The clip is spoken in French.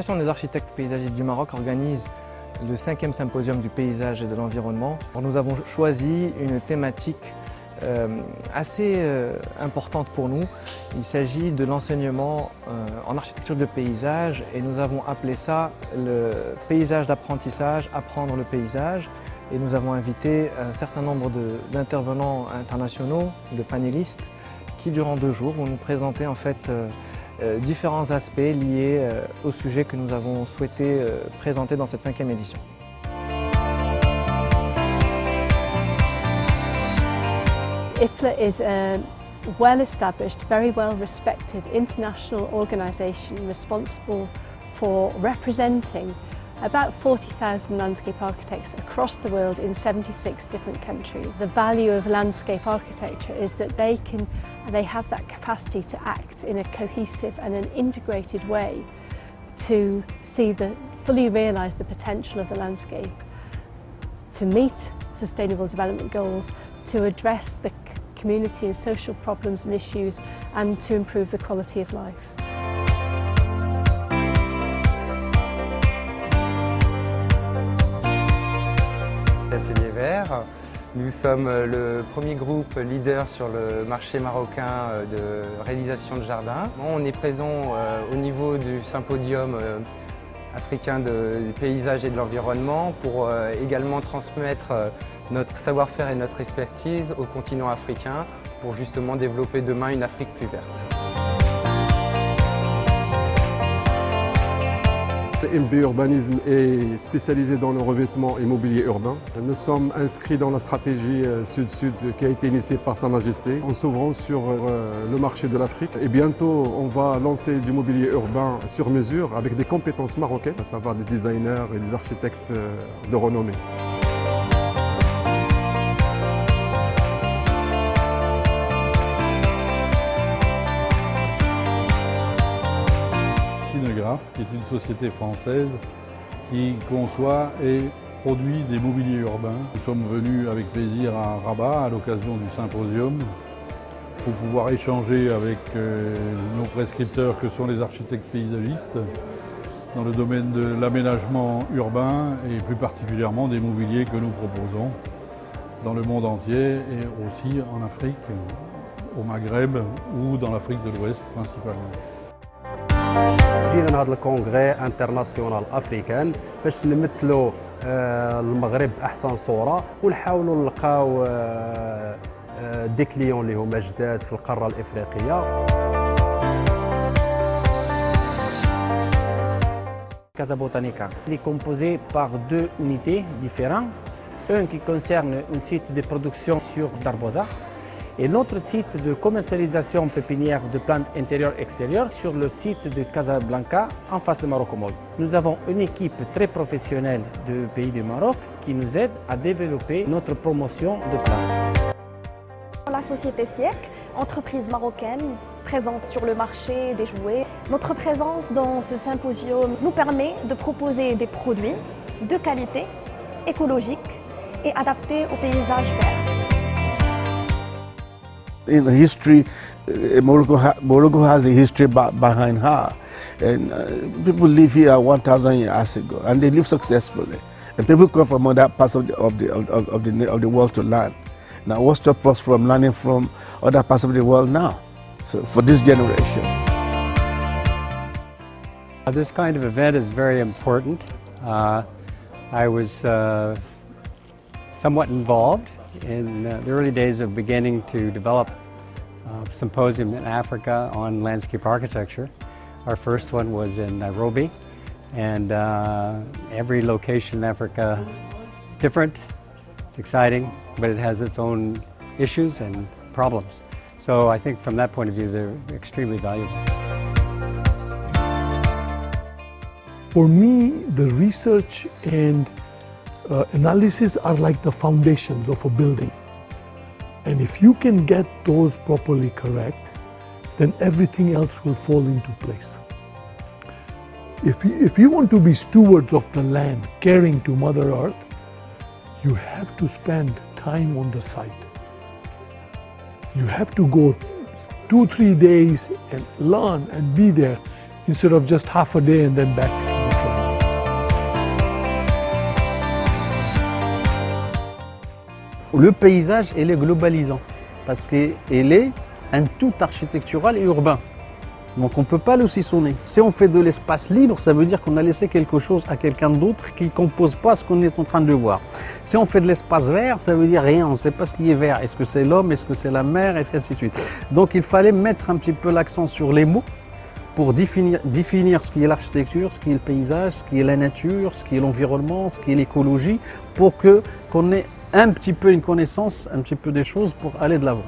L'Association des architectes paysagistes du Maroc organise le 5e symposium du paysage et de l'environnement. Nous avons choisi une thématique assez importante pour nous. Il s'agit de l'enseignement en architecture de paysage et nous avons appelé ça le paysage d'apprentissage, apprendre le paysage. Et nous avons invité un certain nombre d'intervenants internationaux, de panélistes, qui durant 2 jours vont nous présenter en fait différents aspects liés au sujet que nous avons souhaité présenter dans cette 5e édition. IFLA is a well-established, very well-respected international organisation responsible for representing about 40,000 landscape architects across the world in 76 different countries. The value of landscape architecture is that they have that capacity to act in a cohesive and an integrated way to fully realise the potential of the landscape, to meet sustainable development goals, to address the community and social problems and issues, and to improve the quality of life. Atelier Vert. Nous sommes le premier groupe leader sur le marché marocain de réalisation de jardins. On est présent au niveau du symposium africain du paysage et de l'environnement pour également transmettre notre savoir-faire et notre expertise au continent africain pour justement développer demain une Afrique plus verte. MB Urbanisme est spécialisé dans le revêtement immobilier urbain. Nous sommes inscrits dans la stratégie Sud-Sud qui a été initiée par Sa Majesté en s'ouvrant sur le marché de l'Afrique. Et bientôt, on va lancer du mobilier urbain sur mesure avec des compétences marocaines, à savoir des designers et des architectes de renommée. Qui est une société française qui conçoit et produit des mobiliers urbains. Nous sommes venus avec plaisir à Rabat à l'occasion du symposium pour pouvoir échanger avec nos prescripteurs que sont les architectes paysagistes dans le domaine de l'aménagement urbain et plus particulièrement des mobiliers que nous proposons dans le monde entier et aussi en Afrique, au Maghreb ou dans l'Afrique de l'Ouest principalement. جينا لهذا الكونغري انترناسيونال افريكان باش نمثلوا المغرب باحسن صوره ونحاولوا نلقاو دي كليون اللي هما جداد في القاره الافريقيه. Casa Botanica est composée par 2 unités différentes, un qui concerne un site de production sur Darbosa et l'autre site de commercialisation pépinière de plantes intérieures-extérieures sur le site de Casablanca en face de Morocco Mall. Nous avons une équipe très professionnelle du pays du Maroc qui nous aide à développer notre promotion de plantes. La société SIEC, entreprise marocaine présente sur le marché des jouets. Notre présence dans ce symposium nous permet de proposer des produits de qualité, écologiques et adaptés au paysage vert. In history, Morocco has a history behind her, and people live here 1,000 years ago, and they live successfully. And people come from other parts of the world to learn. Now, what stops us from learning from other parts of the world now? So, for this generation. This kind of event is very important. I was somewhat involved in the early days of beginning to develop a symposium in Africa on landscape architecture. Our first one was in Nairobi, and every location in Africa is different, it's exciting, but it has its own issues and problems. So I think from that point of view they're extremely valuable. For me, the research and analysis are like the foundations of a building. And if you can get those properly correct, then everything else will fall into place. If you want to be stewards of the land, caring to Mother Earth, you have to spend time on the site. You have to go 2-3 days and learn and be there instead of just half a day and then back. Le paysage, il est globalisant parce qu'il est un tout architectural et urbain. Donc on ne peut pas le saucissonner. Si on fait de l'espace libre, ça veut dire qu'on a laissé quelque chose à quelqu'un d'autre qui ne compose pas ce qu'on est en train de voir. Si on fait de l'espace vert, ça veut dire rien, on ne sait pas ce qui est vert. Est-ce que c'est l'homme, est-ce que c'est la mer, et ainsi de suite. Donc il fallait mettre un petit peu l'accent sur les mots pour définir ce qui est l'architecture, ce qui est le paysage, ce qui est la nature, ce qui est l'environnement, ce qui est l'écologie, pour qu'on ait un petit peu une connaissance, un petit peu des choses pour aller de l'avant.